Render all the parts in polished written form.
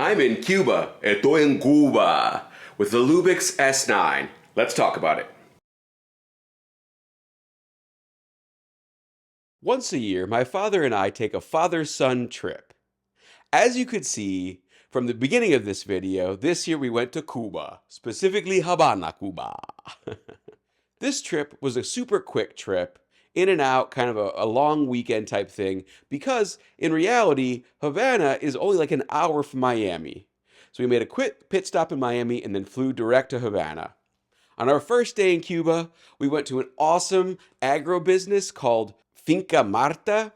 I'm in Cuba. Estoy en Cuba with the Lumix S9. Let's talk about it. Once a year, my father and I take a father-son trip. As you could see from the beginning of this video, this year we went to Cuba, specifically Havana, Cuba. This trip was a super quick trip, in and out, kind of a long weekend type thing, because in reality, Havana is only like an hour from Miami. So we made a quick pit stop in Miami and then flew direct to Havana. On our first day in Cuba, we went to an awesome agribusiness called Finca Marta,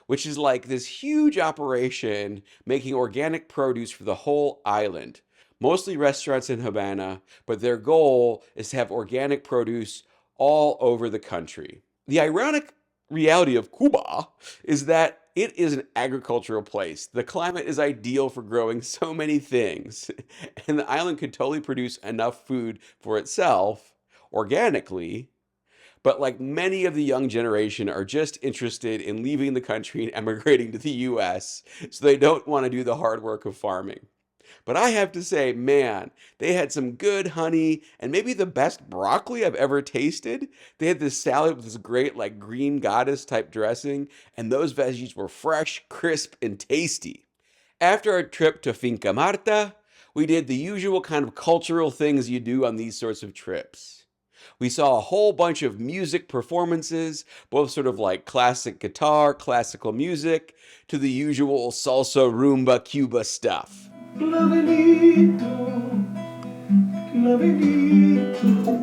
which is like this huge operation making organic produce for the whole island. Mostly restaurants in Havana, but their goal is to have organic produce all over the country. The ironic reality of Cuba is that it is an agricultural place. The climate is ideal for growing so many things, and the island could totally produce enough food for itself organically. But like many of the young generation are just interested in leaving the country and emigrating to the US, so they don't want to do the hard work of farming. But I have to say, man, they had some good honey and maybe the best broccoli I've ever tasted. They had this salad with this great, like, green goddess type dressing, and those veggies were fresh, crisp, and tasty. After our trip to Finca Marta, we did the usual kind of cultural things you do on these sorts of trips. We saw a whole bunch of music performances, both sort of like classic guitar, classical music, to the usual salsa, rumba, Cuba stuff. Clavelito, clavelito.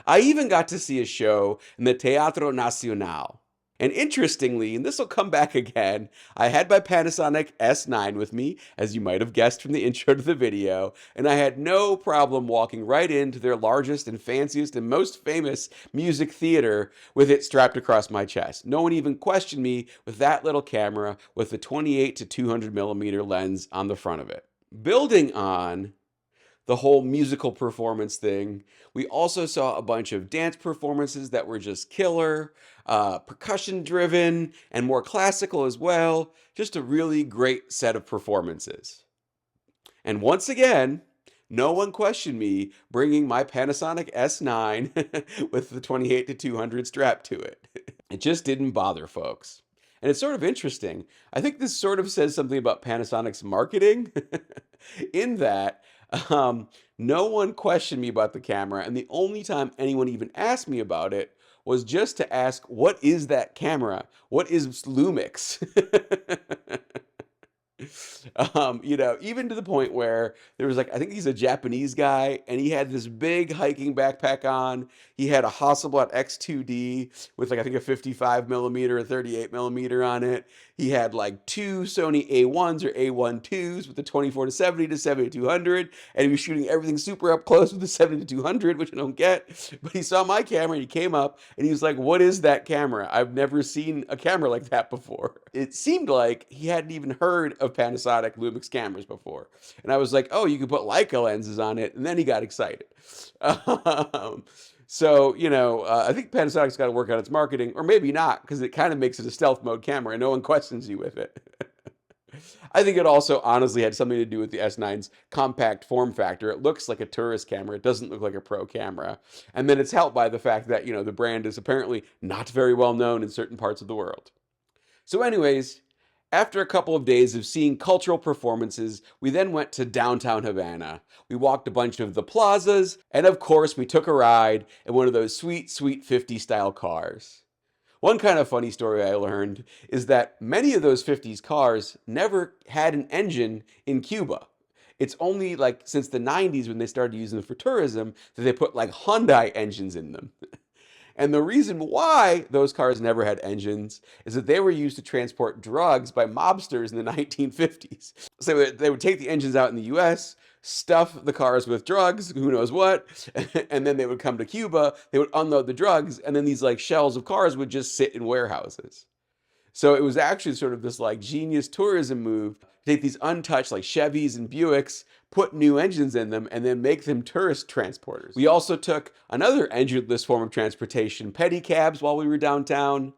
I even got to see a show in the Teatro Nacional. And interestingly, and this will come back again, I had my Panasonic S9 with me, as you might have guessed from the intro to the video, and I had no problem walking right into their largest and fanciest and most famous music theater with it strapped across my chest. No one even questioned me with that little camera with the 28 to 200 millimeter lens on the front of it. Building on the whole musical performance thing, we also saw a bunch of dance performances that were just killer, percussion driven, and more classical as well. Just a really great set of performances. And once again, no one questioned me bringing my Panasonic S9 with the 28 to 200 strapped to it. It just didn't bother folks. And it's sort of interesting. I think this sort of says something about Panasonic's marketing in that no one questioned me about the camera, and the only time anyone even asked me about it was just to ask, what is that camera? What is Lumix? Even to the point where there was like, I think he's a Japanese guy, and he had this big hiking backpack on. He had a Hasselblad X2D with like, I think a 55 millimeter or 38 millimeter on it. He had like two Sony A1s or A1-2s with the 24 to 70 to 70 to 200, and he was shooting everything super up close with the 70 to 200, which I don't get. But he saw my camera and he came up and he was like, what is that camera? I've never seen a camera like that before. It seemed like he hadn't even heard of Panasonic Lumix cameras before. And I was like, oh, you could put Leica lenses on it. And then he got excited. I think Panasonic's got to work on its marketing, or maybe not, because it kind of makes it a stealth mode camera and no one questions you with it. I think it also honestly had something to do with the S9's compact form factor. It looks like a tourist camera. It doesn't look like a pro camera. And then it's helped by the fact that, the brand is apparently not very well known in certain parts of the world. So anyways, after a couple of days of seeing cultural performances, we then went to downtown Havana. We walked a bunch of the plazas, and of course we took a ride in one of those sweet, sweet 50s style cars. One kind of funny story I learned is that many of those 50s cars never had an engine in Cuba. It's only like since the 90s when they started using them for tourism that they put like Hyundai engines in them. And the reason why those cars never had engines is that they were used to transport drugs by mobsters in the 1950s. So they would take the engines out in the US, stuff the cars with drugs, who knows what, and then they would come to Cuba, they would unload the drugs, and then these like shells of cars would just sit in warehouses. So it was actually sort of this like genius tourism move take these untouched like Chevys and Buicks, put new engines in them, and then make them tourist transporters. We also took another engineless form of transportation, pedicabs, while we were downtown.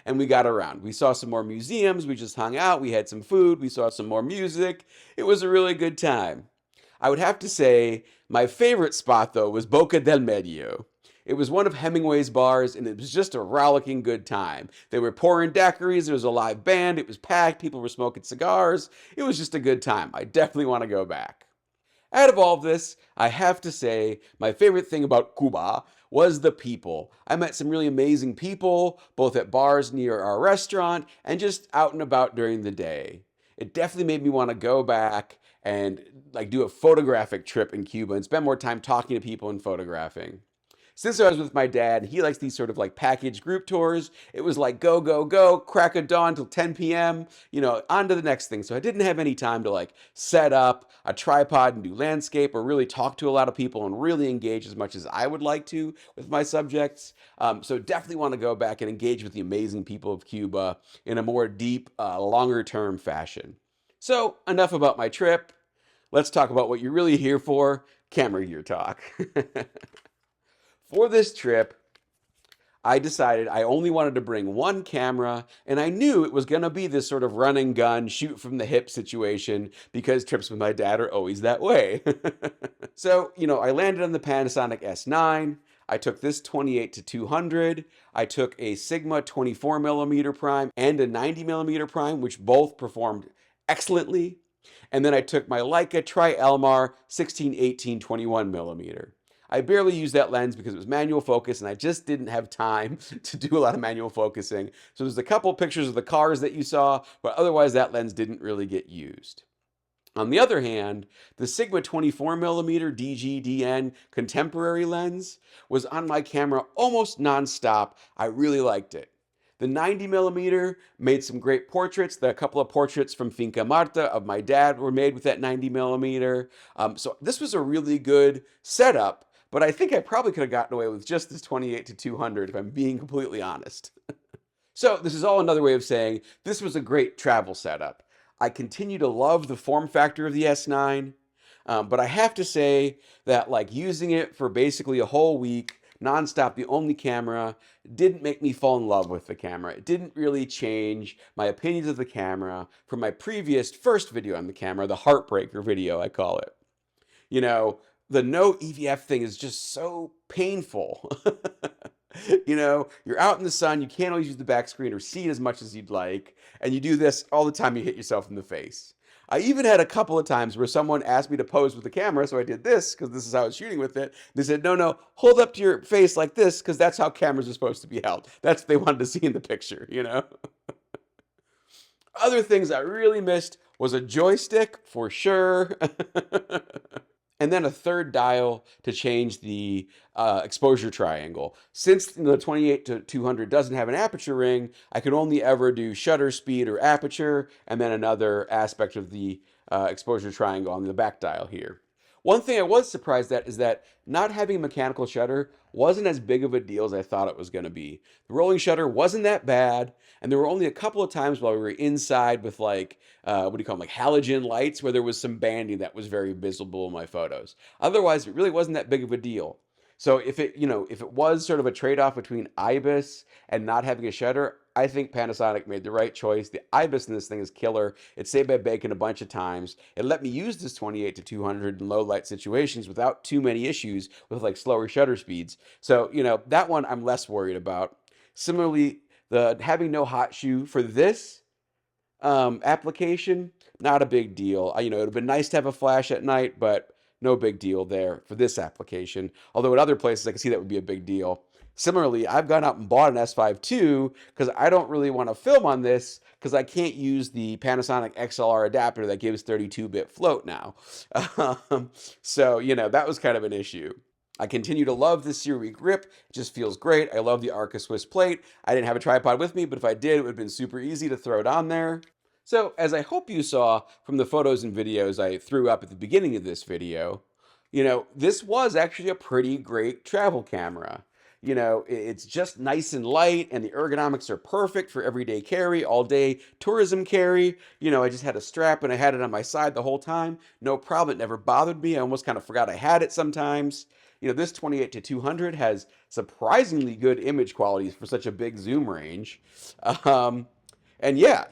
And we got around. We saw some more museums. We just hung out. We had some food. We saw some more music. It was a really good time. I would have to say my favorite spot, though, was Boca del Medio. It was one of Hemingway's bars, and it was just a rollicking good time. They were pouring daiquiris. There was a live band. It was packed. People were smoking cigars. It was just a good time. I definitely want to go back. Out of all of this, I have to say my favorite thing about Cuba was the people. I met some really amazing people, both at bars near our restaurant and just out and about during the day. It definitely made me want to go back and like do a photographic trip in Cuba and spend more time talking to people and photographing. Since I was with my dad, he likes these sort of like package group tours. It was like go, go, go, crack of dawn till 10 p.m., on to the next thing. So I didn't have any time to like set up a tripod and do landscape or really talk to a lot of people and really engage as much as I would like to with my subjects. So definitely want to go back and engage with the amazing people of Cuba in a more deep, longer term fashion. So enough about my trip. Let's talk about what you're really here for, camera gear talk. For this trip, I decided I only wanted to bring one camera, and I knew it was going to be this sort of run and gun, shoot from the hip situation because trips with my dad are always that way. So, I landed on the Panasonic S9. I took this 28 to 200. I took a Sigma 24mm prime and a 90mm prime, which both performed excellently. And then I took my Leica Tri-Elmar 16, 18, 21mm. I barely used that lens because it was manual focus and I just didn't have time to do a lot of manual focusing. So there's a couple pictures of the cars that you saw, but otherwise that lens didn't really get used. On the other hand, the Sigma 24mm DG-DN contemporary lens was on my camera almost nonstop. I really liked it. The 90mm made some great portraits. A couple of portraits from Finca Marta of my dad were made with that 90mm. So this was a really good setup, but I think I probably could have gotten away with just this 28 to 200 if I'm being completely honest. So this is all another way of saying this was a great travel setup. I continue to love the form factor of the S9, but I have to say that like using it for basically a whole week, nonstop, the only camera, didn't make me fall in love with the camera. It didn't really change my opinions of the camera from my previous first video on the camera, the Heartbreaker video, I call it. The no EVF thing is just so painful. You're out in the sun, you can't always use the back screen or see it as much as you'd like, and you do this all the time, you hit yourself in the face. I even had a couple of times where someone asked me to pose with the camera, so I did this because this is how I was shooting with it. They said, no, hold up to your face like this because that's how cameras are supposed to be held. That's what they wanted to see in the picture, Other things I really missed was a joystick, for sure. And then a third dial to change the exposure triangle. Since the 28 to 200 doesn't have an aperture ring, I could only ever do shutter speed or aperture, and then another aspect of the exposure triangle on the back dial here. One thing I was surprised at is that not having a mechanical shutter wasn't as big of a deal as I thought it was going to be. The rolling shutter wasn't that bad, and there were only a couple of times while we were inside with like, like halogen lights where there was some banding that was very visible in my photos. Otherwise, it really wasn't that big of a deal. So if it was sort of a trade-off between IBIS and not having a shutter, I think Panasonic made the right choice. The IBIS in this thing is killer. It saved my bacon a bunch of times. It let me use this 28 to 200 in low light situations without too many issues with like slower shutter speeds. So, that one I'm less worried about. Similarly, the having no hot shoe for this application, not a big deal. It would have been nice to have a flash at night, but no big deal there for this application. Although at other places I can see that would be a big deal. Similarly, I've gone out and bought an S5 II because I don't really want to film on this because I can't use the Panasonic XLR adapter that gives 32-bit float now. So, that was kind of an issue. I continue to love the Siri grip. It just feels great. I love the Arca Swiss plate. I didn't have a tripod with me, but if I did, it would have been super easy to throw it on there. So, as I hope you saw from the photos and videos I threw up at the beginning of this video, this was actually a pretty great travel camera. You know, it's just nice and light, and the ergonomics are perfect for everyday carry, all day tourism carry. You know, I just had a strap and I had it on my side the whole time. No problem. It never bothered me. I almost kind of forgot I had it sometimes. You know, this 28 to 200 has surprisingly good image quality for such a big zoom range. Um, and yeah,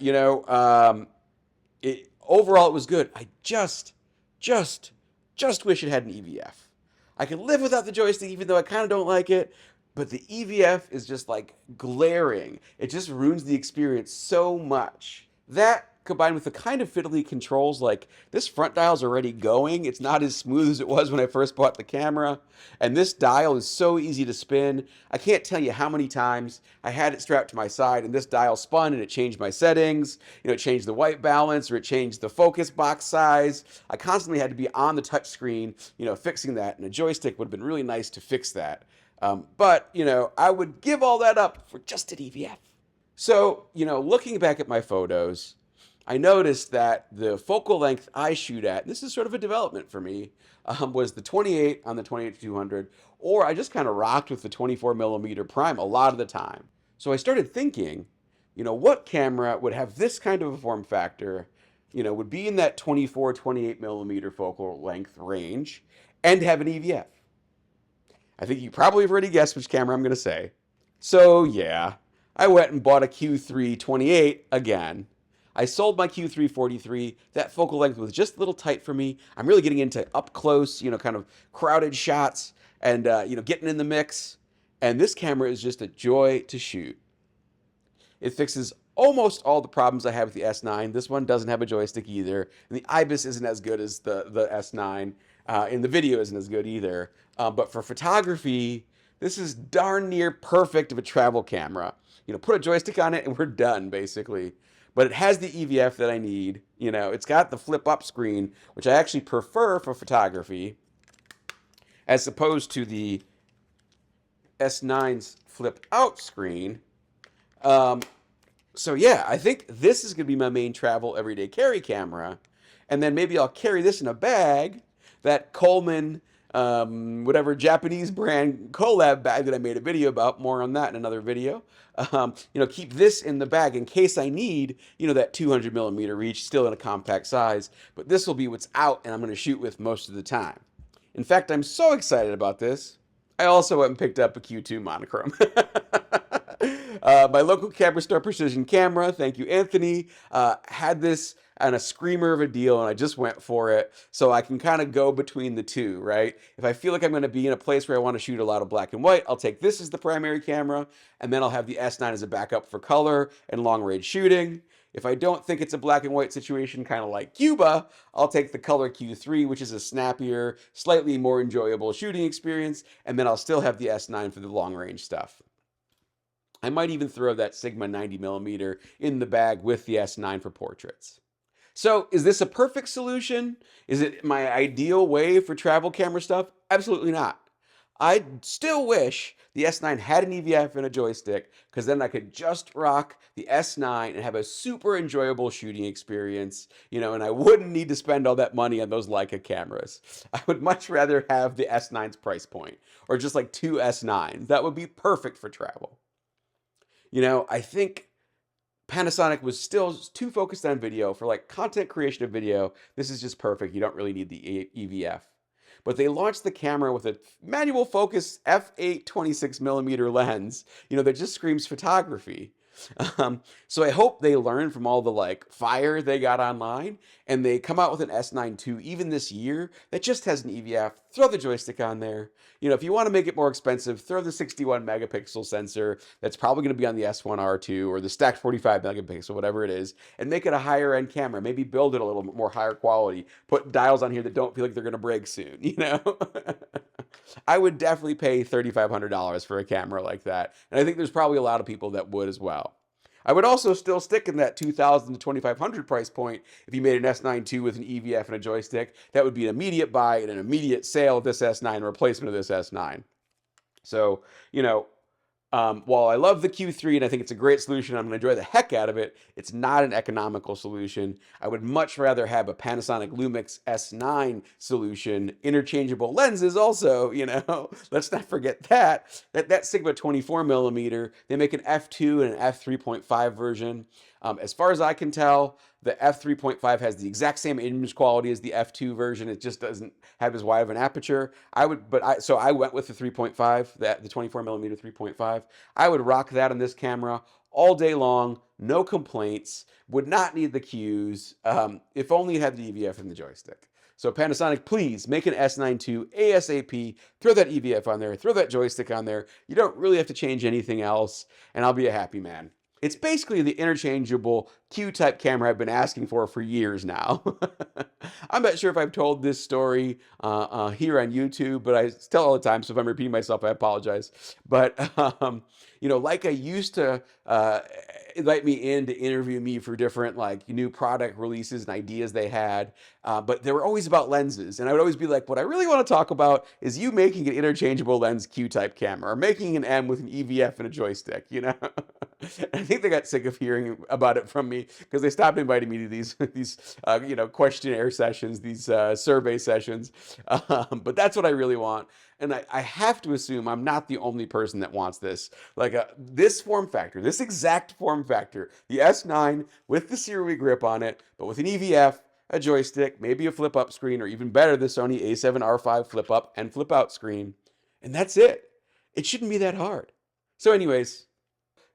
overall it was good. I just, just wish it had an EVF. I can live without the joystick, even though I kind of don't like it. But the EVF is just like glaring. It just ruins the experience so much. That combined with the kind of fiddly controls, like this front dial's already going. It's not as smooth as it was when I first bought the camera. And this dial is so easy to spin. I can't tell you how many times I had it strapped to my side and this dial spun and it changed my settings. You know, it changed the white balance or it changed the focus box size. I constantly had to be on the touch screen, fixing that. And a joystick would have been really nice to fix that. But, I would give all that up for just an EVF. So, looking back at my photos, I noticed that the focal length I shoot at, and this is sort of a development for me, was the 28 on the 28-200, or I just kind of rocked with the 24 millimeter prime a lot of the time. So I started thinking, what camera would have this kind of a form factor, would be in that 24, 28 millimeter focal length range and have an EVF. I think you probably have already guessed which camera I'm going to say. So yeah, I went and bought a Q3 28 again. I sold my Q3 43. That focal length was just a little tight for me. I'm really getting into up close, kind of crowded shots and, getting in the mix. And this camera is just a joy to shoot. It fixes almost all the problems I have with the S9. This one doesn't have a joystick either. And the IBIS isn't as good as the S9. And the video isn't as good either. But for photography, this is darn near perfect of a travel camera. Put a joystick on it and we're done, basically. But it has the EVF that I need. It's got the flip up screen, which I actually prefer for photography, as opposed to the S9's flip out screen. So yeah, I think this is going to be my main travel everyday carry camera. And then maybe I'll carry this in a bag, that Coleman, whatever Japanese brand collab bag that I made a video about. More on that in another video. Keep this in the bag in case I need, that 200 millimeter reach, still in a compact size. But this will be what's out and I'm going to shoot with most of the time. In fact, I'm so excited about this. I also went and picked up a Q2 monochrome. My local camera store, Precision Camera, thank you, Anthony, had this on a screamer of a deal, and I just went for it. So I can kind of go between the two, right? If I feel like I'm going to be in a place where I want to shoot a lot of black and white, I'll take this as the primary camera, and then I'll have the S9 as a backup for color and long-range shooting. If I don't think it's a black and white situation, kind of like Cuba, I'll take the Color Q3, which is a snappier, slightly more enjoyable shooting experience, and then I'll still have the S9 for the long-range stuff. I might even throw that Sigma 90mm in the bag with the S9 for portraits. So is this a perfect solution? Is it my ideal way for travel camera stuff? Absolutely not. I still wish the S9 had an EVF and a joystick, because then I could just rock the S9 and have a super enjoyable shooting experience, and I wouldn't need to spend all that money on those Leica cameras. I would much rather have the S9's price point, or just like two S9s. That would be perfect for travel. I think Panasonic was still too focused on video. For like content creation of video, this is just perfect. You don't really need the EVF. But they launched the camera with a manual focus f8 26mm lens, that just screams photography. So I hope they learn from all the fire they got online, and they come out with an S9 II even this year that just has an EVF. Throw the joystick on there. If you want to make it more expensive, throw the 61 megapixel sensor that's probably going to be on the S1R2 or the stacked 45 megapixel, whatever it is, and make it a higher end camera. Maybe build it a little bit more higher quality. Put dials on here that don't feel like they're going to break soon, I would definitely pay $3,500 for a camera like that. And I think there's probably a lot of people that would as well. I would also still stick in that $2,000 to $2,500 price point if you made an S9 II with an EVF and a joystick. That would be an immediate buy and an immediate sale of this S9, replacement of this S9. So, While I love the Q3 and I think it's a great solution, I'm going to enjoy the heck out of it. It's not an economical solution. I would much rather have a Panasonic Lumix S9 solution. Interchangeable lenses, also, let's not forget that. That Sigma 24 millimeter, they make an f2 and an f3.5 version. As far as I can tell, the f3.5 has the exact same image quality as the f2 version. It just doesn't have as wide of an aperture. So I went with the 3.5, the 24 millimeter 3.5. I would rock that on this camera all day long, no complaints. Would not need the cues. If only it had the EVF in the joystick. So Panasonic, please make an S9 II ASAP. Throw that EVF on there. Throw that joystick on there. You don't really have to change anything else, and I'll be a happy man. It's basically the interchangeable Q-type camera I've been asking for years now. I'm not sure if I've told this story here on YouTube, but I tell all the time, so if I'm repeating myself, I apologize. But, Leica used to invite me in to interview me for different, new product releases and ideas they had. But they were always about lenses. And I would always be like, what I really want to talk about is you making an interchangeable lens Q-type camera, or making an M with an EVF and a joystick, I think they got sick of hearing about it from me because they stopped inviting me to these questionnaire sessions, these survey sessions. But that's what I really want. And I have to assume I'm not the only person that wants this. This form factor, this exact form factor, the S9 with the CRV grip on it, but with an EVF, a joystick, maybe a flip-up screen, or even better, the Sony A7R5 flip-up and flip-out screen. And that's it. It shouldn't be that hard. So anyways,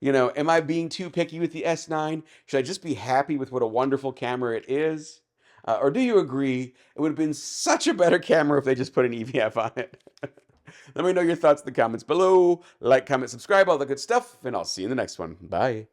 am I being too picky with the S9? Should I just be happy with what a wonderful camera it is? Or do you agree it would have been such a better camera if they just put an EVF on it? Let me know your thoughts in the comments below. Like, comment, subscribe, all the good stuff, and I'll see you in the next one. Bye.